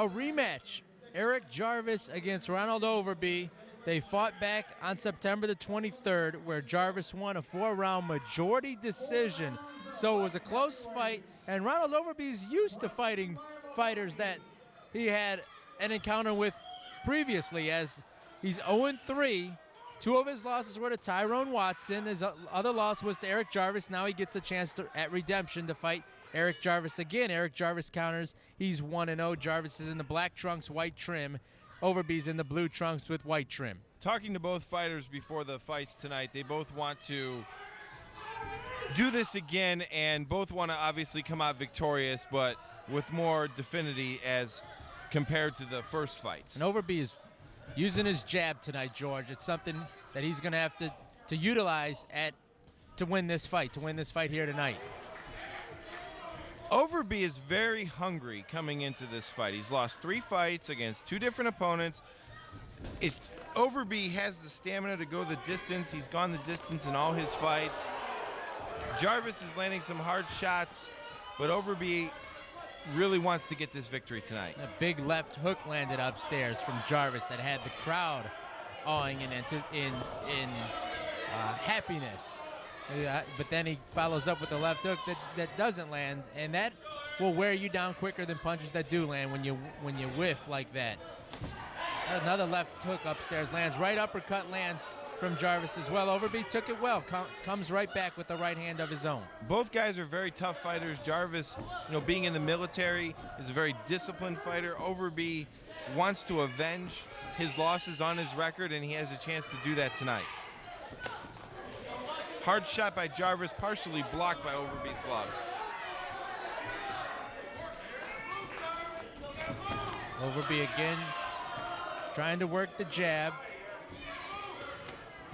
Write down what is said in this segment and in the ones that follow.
A rematch, Eric Jarvis against Ronald Overby. They fought back on September the 23rd, where Jarvis won a 4-round majority decision. So it was a close fight, and Ronald Overby's used to fighting fighters that he had an encounter with previously, as he's 0-3. 2 of his losses were to Tyrone Watson. His other loss was to Eric Jarvis. Now he gets a chance at redemption to fight Eric Jarvis again. Eric Jarvis counters. He's 1-0. Jarvis is in the black trunks, white trim. Overby's in the blue trunks with white trim. Talking to both fighters before the fights tonight, they both want to do this again, and both want to obviously come out victorious, but with more definity as compared to the first fights. And Overby is using his jab tonight, George. It's something that he's going to have to utilize to win this fight here tonight. Overby is very hungry coming into this fight. He's lost 3 fights against 2 different opponents. Overby has the stamina to go the distance. He's gone the distance in all his fights. Jarvis is landing some hard shots, but Overby really wants to get this victory tonight. A big left hook landed upstairs from Jarvis that had the crowd awing in happiness. But then he follows up with the left hook that doesn't land, and that will wear you down quicker than punches that do land when you whiff like that. Another left hook upstairs lands. Right uppercut lands from Jarvis as well. Overby took it well. Comes right back with the right hand of his own. Both guys are very tough fighters. Jarvis, being in the military, is a very disciplined fighter. Overby wants to avenge his losses on his record, and he has a chance to do that tonight. Hard shot by Jarvis, partially blocked by Overby's gloves. Overby again trying to work the jab.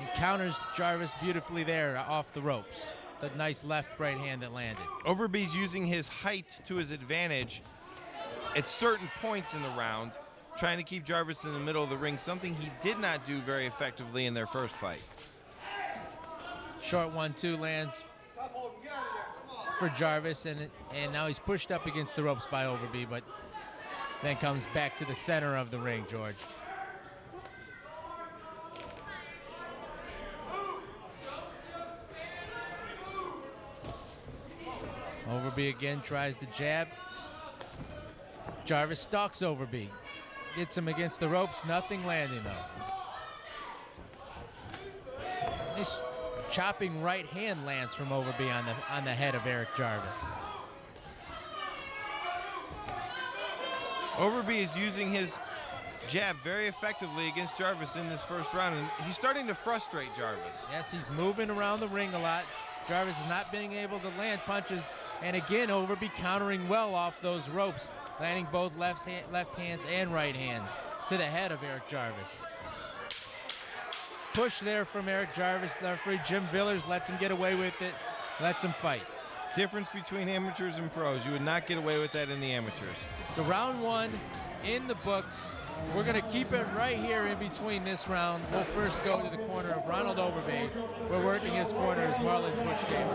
And counters Jarvis beautifully there off the ropes. The nice left right hand that landed. Overby's using his height to his advantage at certain points in the round, trying to keep Jarvis in the middle of the ring, something he did not do very effectively in their first fight. Short 1-2 lands for Jarvis, and now he's pushed up against the ropes by Overby, but then comes back to the center of the ring, George. Overby again tries the jab. Jarvis stalks Overby. Gets him against the ropes, nothing landing though. Nice chopping right hand lands from Overby on the head of Eric Jarvis. Overby is using his jab very effectively against Jarvis in this first round, and he's starting to frustrate Jarvis. Yes, he's moving around the ring a lot. Jarvis is not being able to land punches, and again, Overby countering well off those ropes, landing both left hands and right hands to the head of Eric Jarvis. Push there from Eric Jarvis. The referee Jim Villers lets him get away with it, lets him fight. Difference between amateurs and pros. You would not get away with that in the amateurs. So round 1 in the books. We're going to keep it right here in between this round. We'll first go to the corner of Ronald Overby. We're working his corner as Marlon Pushgame.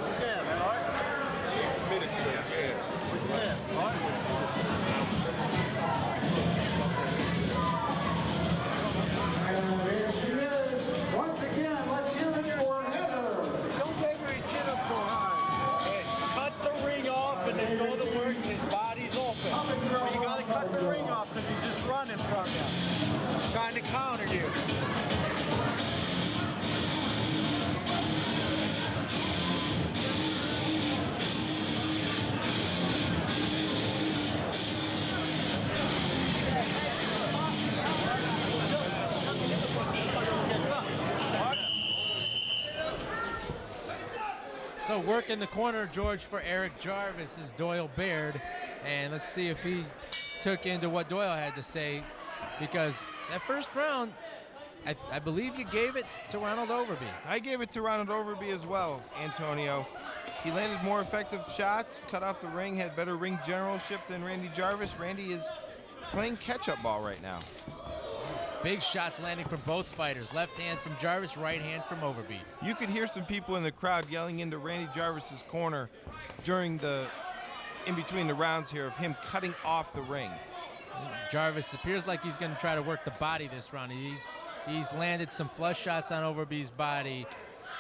Once again, let's hear it for Heather. Don't make her chin up so high. Cut the ring off and then go to work. His body's open. But you gotta cut the ring off because he's just running from you. He's trying to counter you. So work in the corner, George, for Eric Jarvis is Doyle Baird. And let's see if he took into what Doyle had to say, because that first round, I believe you gave it to Ronald Overby. I gave it to Ronald Overby as well, Antonio. He landed more effective shots, cut off the ring, had better ring generalship than Randy Jarvis. Randy is playing catch-up ball right now. Big shots landing from both fighters. Left hand from Jarvis, right hand from Overby. You could hear some people in the crowd yelling into Randy Jarvis's corner during in between the rounds here of him cutting off the ring. Jarvis appears like he's going to try to work the body this round. He's landed some flush shots on Overby's body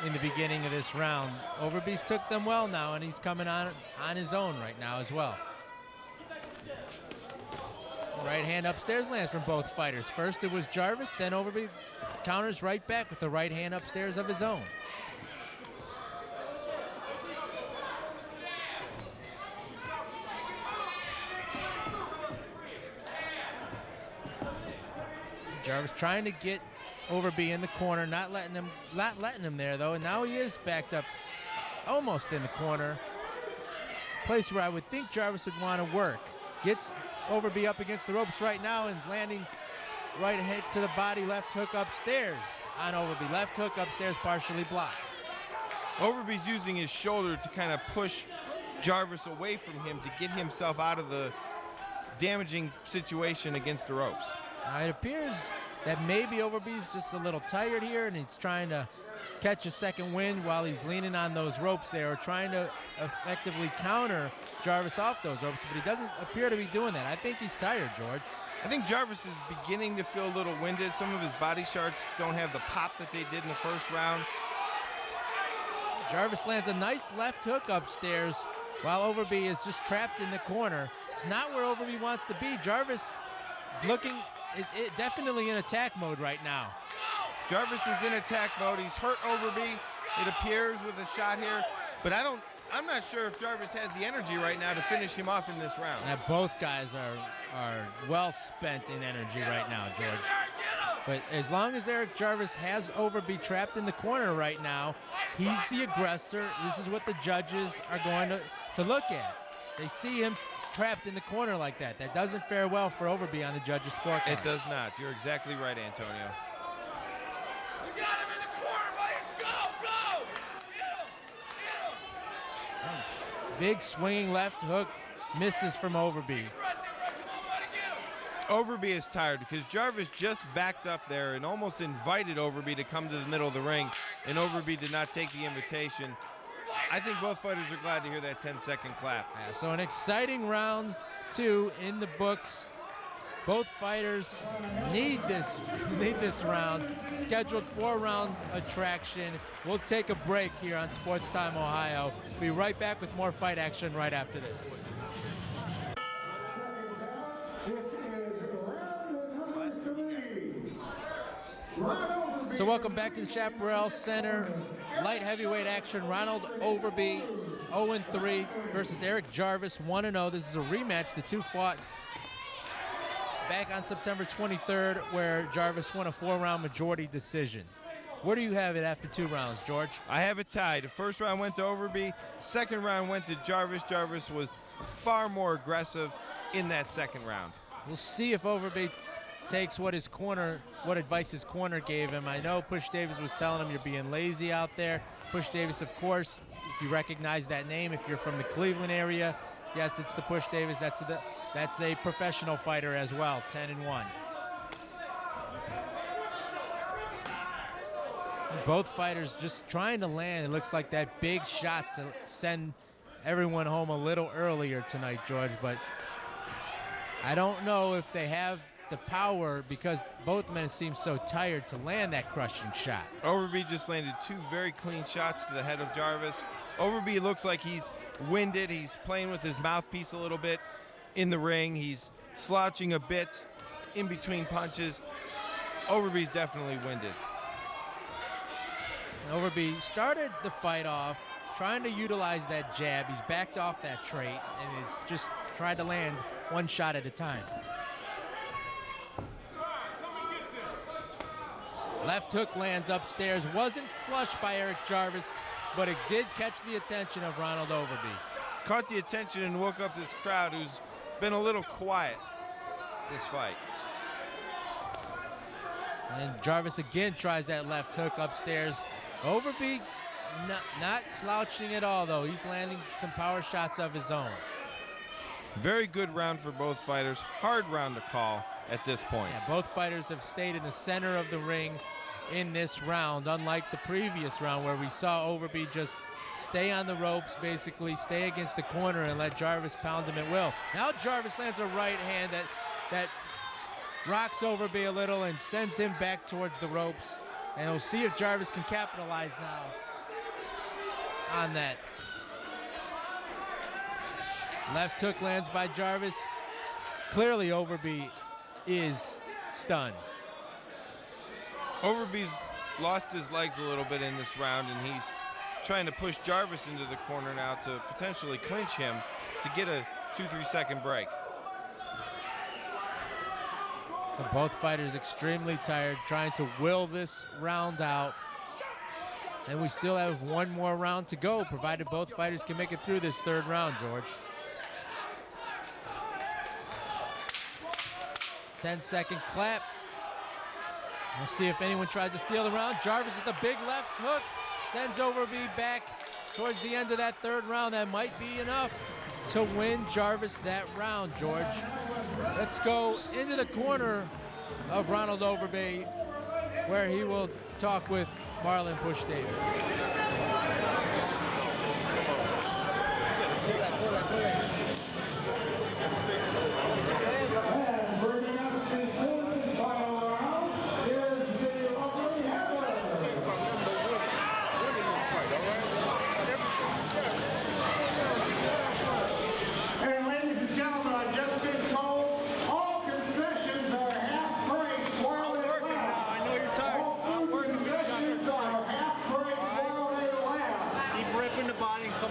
in the beginning of this round. Overby's took them well now, and he's coming on his own right now as well. Right hand upstairs lands from both fighters. First it was Jarvis, then Overby counters right back with the right hand upstairs of his own. Jarvis trying to get Overby in the corner, not letting him there though, and now he is backed up almost in the corner. It's a place where I would think Jarvis would want to work. Gets Overby up against the ropes right now and is landing right hit to the body, left hook upstairs on Overby. Left hook upstairs, partially blocked. Overby's using his shoulder to kind of push Jarvis away from him to get himself out of the damaging situation against the ropes. Now it appears that maybe Overby's just a little tired here and he's trying to catch a second wind while he's leaning on those ropes there, or trying to effectively counter Jarvis off those ropes, but he doesn't appear to be doing that. I think he's tired, George. I think Jarvis is beginning to feel a little winded. Some of his body shots don't have the pop that they did in the first round. Jarvis lands a nice left hook upstairs while Overby is just trapped in the corner. It's not where Overby wants to be. Jarvis is definitely in attack mode right now. Jarvis is in attack mode. He's hurt Overby, it appears, with a shot here, but I'm not sure if Jarvis has the energy right now to finish him off in this round. Now, both guys are well spent in energy right now, George. But as long as Eric Jarvis has Overby trapped in the corner right now, he's the aggressor. This is what the judges are going to look at. They see him trapped in the corner like that. That doesn't fare well for Overby on the judges' scorecard. It does not. You're exactly right, Antonio. We got him in the corner, Let's go! Get him! Big swinging left hook misses from Overby. Overby is tired because Jarvis just backed up there and almost invited Overby to come to the middle of the ring, and Overby did not take the invitation. I think both fighters are glad to hear that 10-second clap. Yeah, so an exciting round 2 in the books. Both fighters need this round. Scheduled 4-round attraction. We'll take a break here on Sports Time Ohio. Be right back with more fight action right after this. So welcome back to the Chapparells Center. Light heavyweight action. Ronald Overby, 0-3 versus Eric Jarvis, 1-0. This is a rematch. The two fought back on September 23rd, where Jarvis won a 4-round majority decision. Where do you have it after 2 rounds, George? I have it tied. The first round went to Overby. Second round went to Jarvis. Jarvis was far more aggressive in that second round. We'll see if Overby takes what advice his corner gave him. I know Push Davis was telling him you're being lazy out there. Push Davis, of course, if you recognize that name, if you're from the Cleveland area, yes, it's the Push Davis. That's a professional fighter as well, 10-1. Both fighters just trying to land. It looks like that big shot to send everyone home a little earlier tonight, George, but I don't know if they have the power, because both men seem so tired to land that crushing shot. Overby just landed 2 very clean shots to the head of Jarvis. Overby looks like he's winded. He's playing with his mouthpiece a little bit in the ring. He's slouching a bit in between punches. Overby's definitely winded. Overby started the fight off trying to utilize that jab. He's backed off that trait and is just trying to land one shot at a time. Left hook lands upstairs. Wasn't flushed by Eric Jarvis, but it did catch the attention of Ronald Overby. Caught the attention and woke up this crowd who's been a little quiet this fight. And Jarvis again tries that left hook upstairs. Overby not slouching at all, though. He's landing some power shots of his own. Very good round for both fighters. Hard round to call at this point. Yeah, both fighters have stayed in the center of the ring in this round, unlike the previous round where we saw Overby just stay on the ropes, basically stay against the corner and let Jarvis pound him at will. Now Jarvis lands a right hand that that rocks Overby a little and sends him back towards the ropes. And we'll see if Jarvis can capitalize now on that. Left hook lands by Jarvis. Clearly Overby is stunned. Overby's lost his legs a little bit in this round, and he's trying to push Jarvis into the corner now to potentially clinch him to get a 2-3 second break. And both fighters extremely tired, trying to will this round out. And we still have one more round to go, provided both fighters can make it through this third round, George. 10-second clap. We'll see if anyone tries to steal the round. Jarvis with the big left hook sends Overby back towards the end of that third round. That might be enough to win Jarvis that round, George. Let's go into the corner of Ronald Overby, where he will talk with Marlon Bush Davis.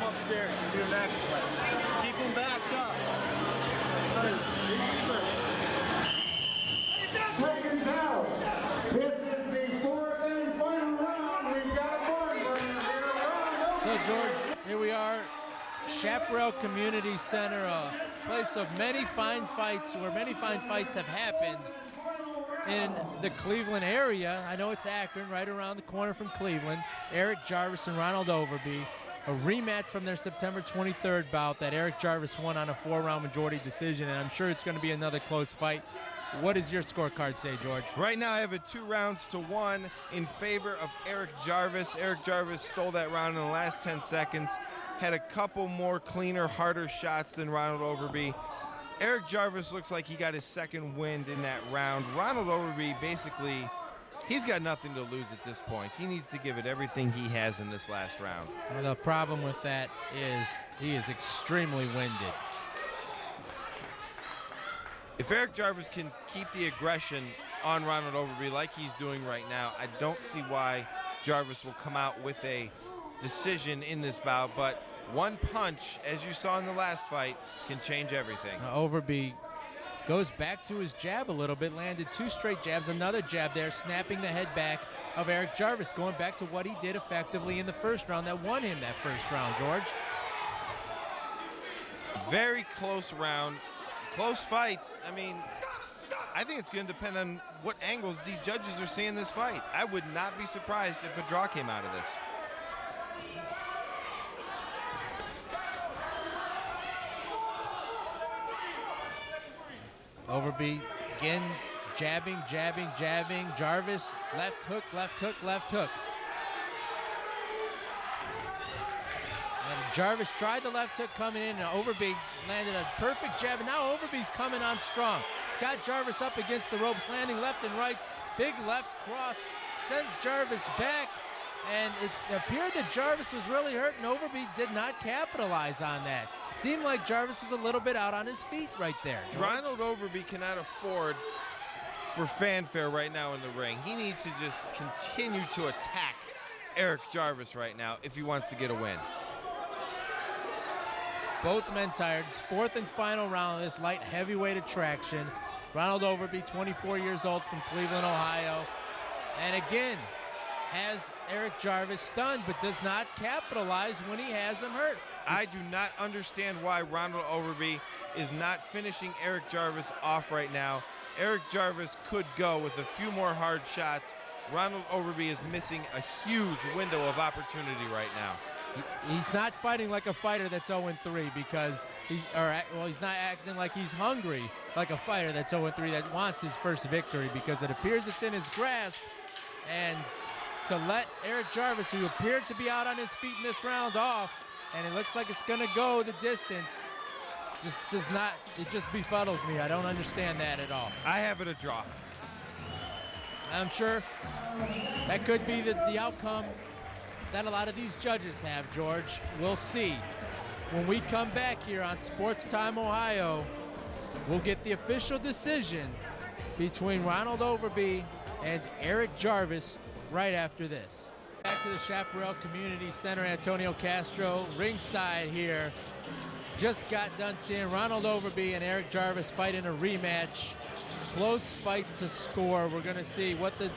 Upstairs and do next one. Keep him backed up. Seconds out. This is the fourth and final round. We've got a barn burner here. So George, here we are, Chapparells Community Center, a place of many fine fights, where many fine fights have happened in the Cleveland area. I know it's Akron, right around the corner from Cleveland. Eric Jarvis and Ronald Overby. A rematch from their September 23rd bout that Eric Jarvis won on a 4-round majority decision, and I'm sure it's going to be another close fight. What does your scorecard say, George? Right now I have it 2-1 in favor of Eric Jarvis. Eric Jarvis stole that round in the last 10 seconds, had a couple more cleaner, harder shots than Ronald Overby. Eric Jarvis looks like he got his second wind in that round. Ronald Overby basically, he's got nothing to lose at this point. He needs to give it everything he has in this last round. Well, the problem with that is he is extremely winded. If Eric Jarvis can keep the aggression on Ronald Overby like he's doing right now, I don't see why Jarvis will come out with a decision in this bout, but one punch, as you saw in the last fight, can change everything. Overby goes back to his jab a little bit, landed 2 straight jabs, another jab there, snapping the head back of Eric Jarvis, going back to what he did effectively in the first round that won him that first round, George. Very close round, close fight. I mean, I think it's going to depend on what angles these judges are seeing this fight. I would not be surprised if a draw came out of this. Overby again, jabbing. Jarvis, left hook, left hooks. And Jarvis tried the left hook coming in, and Overby landed a perfect jab. And now Overby's coming on strong. He's got Jarvis up against the ropes, landing left and right. Big left cross sends Jarvis back. And it appeared that Jarvis was really hurt, and Overby did not capitalize on that. Seemed like Jarvis was a little bit out on his feet right there, George. Ronald Overby cannot afford for fanfare right now in the ring. He needs to just continue to attack Eric Jarvis right now if he wants to get a win. Both men tired. Fourth and final round of this light heavyweight attraction. Ronald Overby, 24 years old, from Cleveland, Ohio. And again, has Eric Jarvis stunned, but does not capitalize when he has him hurt. I do not understand why Ronald Overby is not finishing Eric Jarvis off right now. Eric Jarvis could go with a few more hard shots. Ronald Overby is missing a huge window of opportunity right now. He's not fighting like a fighter that's 0-3 because he's not acting like he's hungry like a fighter that's 0-3 that wants his first victory, because it appears it's in his grasp. And to let Eric Jarvis, who appeared to be out on his feet in this round, off, and it looks like it's going to go the distance, it just befuddles me. I don't understand that at all. I have it a draw. I'm sure that could be the outcome that a lot of these judges have, George. We'll see. When we come back here on Sports Time Ohio, we'll get the official decision between Ronald Overby and Eric Jarvis right after this. Back to the Chapparells Community Center, Antonio Castro, ringside here. Just got done seeing Ronald Overby and Eric Jarvis fight in a rematch. Close fight to score. We're gonna see what the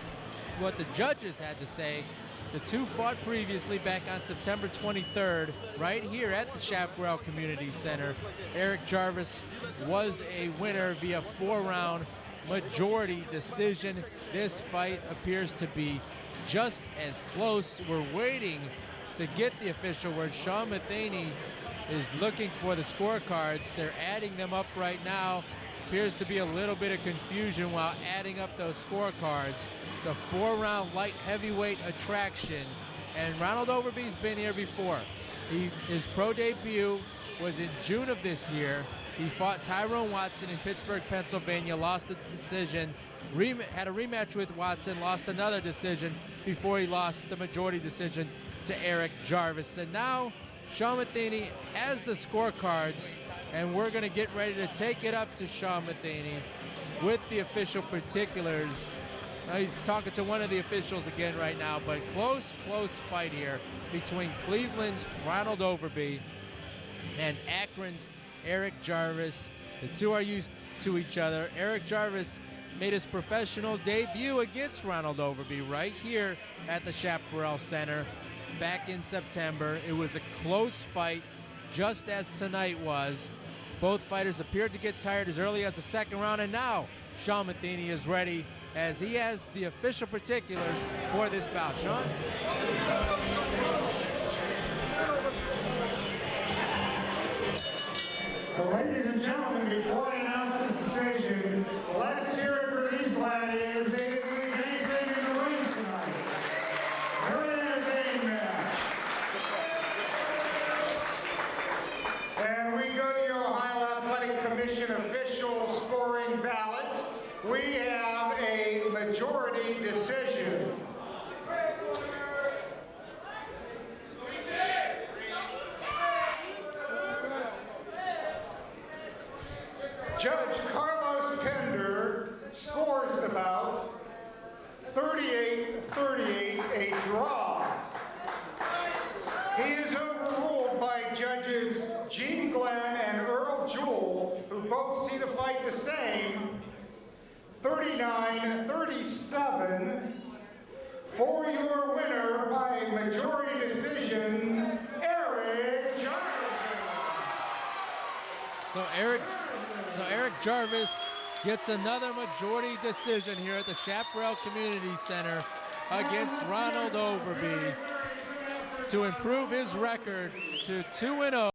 judges had to say. The two fought previously back on September 23rd, right here at the Chapparells Community Center. Eric Jarvis was a winner via 4-round majority decision. This fight appears to be just as close. We're waiting to get the official word. Sean Matheny is looking for the scorecards. They're adding them up right now. Appears to be a little bit of confusion while adding up those scorecards. It's a 4-round light heavyweight attraction, and Ronald Overby's been here before. His pro debut was in June of this year. He fought Tyrone Watson in Pittsburgh, Pennsylvania, lost the decision, had a rematch with Watson, lost another decision before he lost the majority decision to Eric Jarvis. And now Sean Matheny has the scorecards, and we're going to get ready to take it up to Sean Matheny with the official particulars. Now he's talking to one of the officials again right now, but close fight here between Cleveland's Ronald Overby and Akron's Eric Jarvis. The two are used to each other. Eric Jarvis made his professional debut against Ronald Overby right here at the Chapparells Center back in September. It was a close fight, just as tonight was. Both fighters appeared to get tired as early as the second round, and now Sean Matheny is ready as he has the official particulars for this bout. Sean? Ladies and gentlemen, before I announce this decision, let's hear it for these gladiators. They didn't leave anything in the ring tonight. Very entertaining match. And we go to your Ohio Athletic Commission official scoring ballot. We have a majority decision. Judge Carlos Pender scores the bout 38-38, a draw. He is overruled by judges Gene Glenn and Earl Jewell, who both see the fight the same, 39-37, for your winner by majority decision, Eric Jarvis. So Eric Jarvis gets another majority decision here at the Chapparells Community Center against Ronald Overby to improve his record to 2-0.